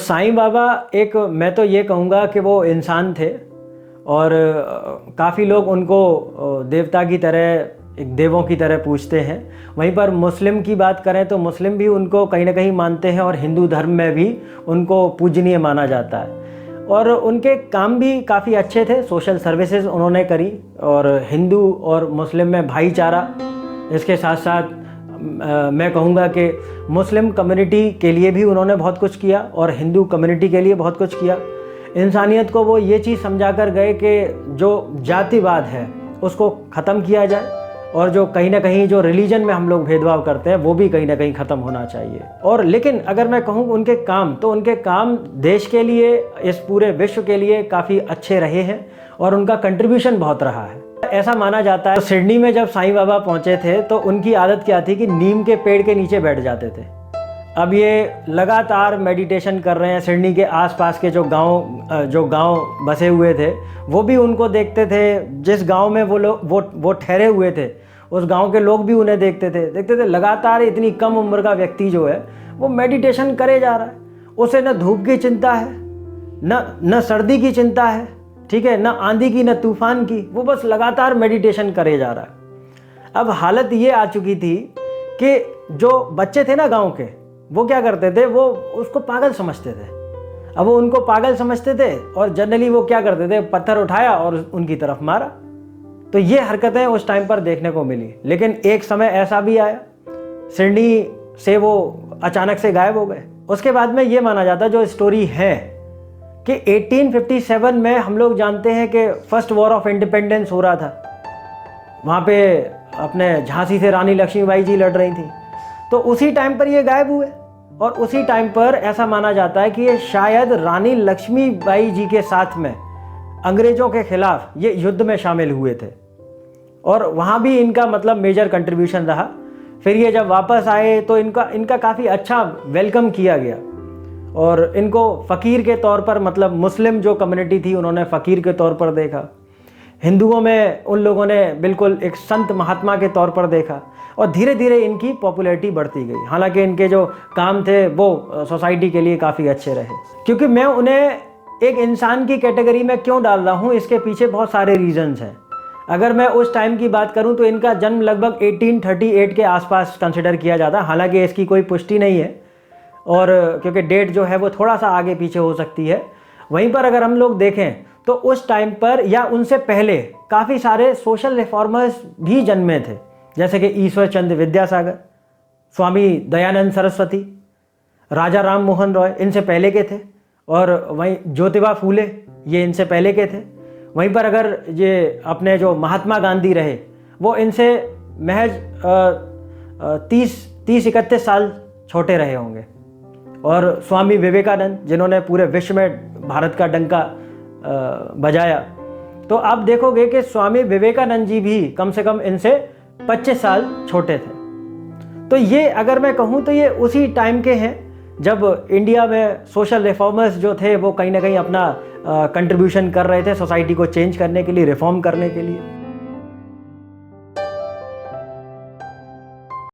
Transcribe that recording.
साईं बाबा एक, मैं तो ये कहूँगा कि वो इंसान थे और काफ़ी लोग उनको देवता की तरह, एक देवों की तरह पूजते हैं। वहीं पर मुस्लिम की बात करें तो मुस्लिम भी उनको कहीं ना कहीं मानते हैं और हिंदू धर्म में भी उनको पूजनीय माना जाता है। और उनके काम भी काफ़ी अच्छे थे, सोशल सर्विसेज उन्होंने करी और हिंदू और मुस्लिम में भाईचारा, इसके साथ साथ मैं कहूँगा कि मुस्लिम कम्युनिटी के लिए भी उन्होंने बहुत कुछ किया और हिंदू कम्युनिटी के लिए बहुत कुछ किया। इंसानियत को वो ये चीज़ समझा कर गए कि जो जातिवाद है उसको ख़त्म किया जाए और जो कहीं ना कहीं जो रिलीजन में हम लोग भेदभाव करते हैं वो भी कहीं ना कहीं ख़त्म होना चाहिए। और लेकिन अगर मैं कहूँ उनके काम, तो उनके काम देश के लिए, इस पूरे विश्व के लिए काफ़ी अच्छे रहे हैं और उनका कंट्रीब्यूशन बहुत रहा है। ऐसा माना जाता है सिडनी में जब साईं बाबा पहुँचे थे तो उनकी आदत क्या थी कि नीम के पेड़ के नीचे बैठ जाते थे। अब ये लगातार मेडिटेशन कर रहे हैं, सिडनी के आसपास के जो गांव बसे हुए थे वो भी उनको देखते थे। जिस गांव में वो लोग वो ठहरे हुए थे उस गांव के लोग भी उन्हें देखते थे। लगातार इतनी कम उम्र का व्यक्ति जो है वो मेडिटेशन करे जा रहा है। उसे न धूप की चिंता है, न सर्दी की चिंता है, ठीक है, न आंधी की, न तूफान की, वो बस लगातार मेडिटेशन करे जा रहा है। अब हालत ये आ चुकी थी कि जो बच्चे थे ना गांव के, वो क्या करते थे, वो उसको पागल समझते थे। अब वो उनको पागल समझते थे और जनरली वो क्या करते थे, पत्थर उठाया और उनकी तरफ मारा। तो ये हरकतें उस टाइम पर देखने को मिली। लेकिन एक समय ऐसा भी आया, सिडनी से वो अचानक से गायब हो गए। उसके बाद में ये माना जाता है, जो स्टोरी है, कि 1857 में हम लोग जानते हैं कि फर्स्ट वॉर ऑफ इंडिपेंडेंस हो रहा था। वहाँ पे अपने झांसी से रानी लक्ष्मीबाई जी लड़ रही थी, तो उसी टाइम पर ये गायब हुए। और उसी टाइम पर ऐसा माना जाता है कि ये शायद रानी लक्ष्मीबाई जी के साथ में अंग्रेज़ों के खिलाफ ये युद्ध में शामिल हुए थे और वहाँ भी इनका मतलब मेजर कंट्रीब्यूशन रहा। फिर ये जब वापस आए तो इनका काफ़ी अच्छा वेलकम किया गया और इनको फ़कीर के तौर पर, मतलब मुस्लिम जो कम्युनिटी थी उन्होंने फ़कीर के तौर पर देखा। हिंदुओं में उन लोगों ने बिल्कुल एक संत महात्मा के तौर पर देखा और धीरे धीरे इनकी पॉपुलैरिटी बढ़ती गई। हालांकि इनके जो काम थे वो सोसाइटी के लिए काफ़ी अच्छे रहे। क्योंकि मैं उन्हें एक इंसान की कैटेगरी में क्यों डाल रहा हूँ, इसके पीछे बहुत सारे रीजंस हैं। अगर मैं उस टाइम की बात करूँ तो इनका जन्म लगभग 1838 के आसपास कंसिडर किया जाता है। हालांकि इसकी कोई पुष्टि नहीं है और क्योंकि डेट जो है वो थोड़ा सा आगे पीछे हो सकती है। वहीं पर अगर हम लोग देखें तो उस टाइम पर या उनसे पहले काफ़ी सारे सोशल रिफॉर्मर्स भी जन्मे थे, जैसे कि ईश्वर चंद्र विद्यासागर, स्वामी दयानंद सरस्वती, राजा राम मोहन रॉय इनसे पहले के थे। और वहीं ज्योतिबा फूले, ये इनसे पहले के थे। वहीं पर अगर ये अपने जो महात्मा गांधी रहे वो इनसे महज 30-31 साल छोटे रहे होंगे। और स्वामी विवेकानंद, जिन्होंने पूरे विश्व में भारत का डंका बजाया, तो आप देखोगे कि स्वामी विवेकानंद जी भी कम से कम इनसे 25 साल छोटे थे। तो ये अगर मैं कहूँ तो ये उसी टाइम के हैं जब इंडिया में सोशल रिफॉर्मर्स जो थे वो कहीं ना कहीं अपना कंट्रीब्यूशन कर रहे थे सोसाइटी को चेंज करने के लिए, रिफॉर्म करने के लिए।